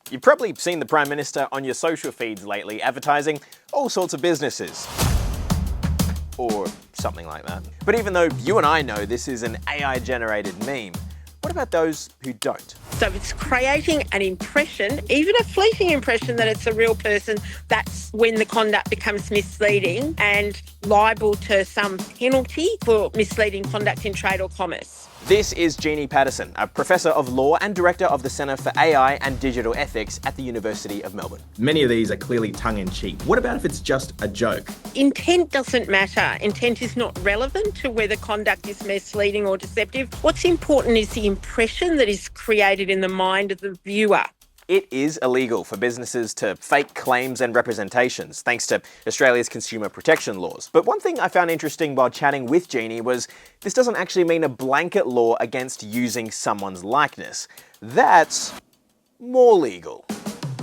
You've probably seen the Prime Minister on your social feeds lately advertising all sorts of businesses. Or something like that. But even though you and I know this is an AI-generated meme, what about those who don't? So it's creating an impression, even a fleeting impression that it's a real person. That's when the conduct becomes misleading and liable to some penalty for misleading conduct in trade or commerce. This is Jeannie Patterson, a Professor of Law and Director of the Centre for AI and Digital Ethics at the University of Melbourne. Many of these are clearly tongue-in-cheek. What about if it's just a joke? Intent doesn't matter. Intent is not relevant to whether conduct is misleading or deceptive. What's important is the impression that is created in the mind of the viewer. It is illegal for businesses to fake claims and representations, thanks to Australia's consumer protection laws. But one thing I found interesting while chatting with Jeannie was this doesn't actually mean a blanket law against using someone's likeness. That's more legal.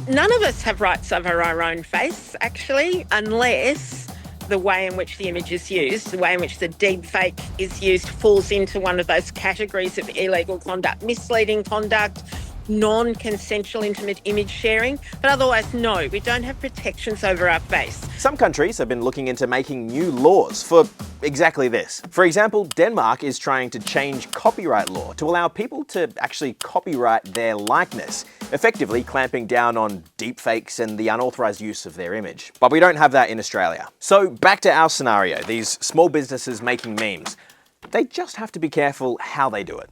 None of us have rights over our own face, actually, unless the way in which the image is used, the way in which the deepfake is used, falls into one of those categories of illegal conduct, misleading conduct, non-consensual intimate image sharing, but otherwise no, we don't have protections over our face. Some countries have been looking into making new laws for exactly this. For example, Denmark is trying to change copyright law to allow people to actually copyright their likeness, effectively clamping down on deepfakes and the unauthorized use of their image. But we don't have that in Australia. So back to our scenario, these small businesses making memes. They just have to be careful how they do it.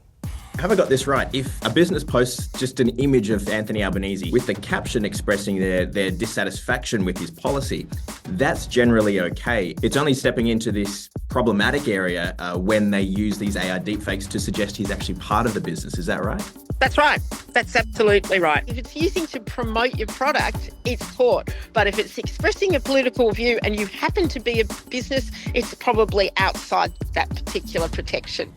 Have I got this right? If a business posts just an image of Anthony Albanese with the caption expressing their dissatisfaction with his policy, that's generally okay. It's only stepping into this problematic area when they use these AI deepfakes to suggest he's actually part of the business. Is that right? That's right. That's absolutely right. If it's using to promote your product, it's caught. But if it's expressing a political view and you happen to be a business, it's probably outside that particular protection.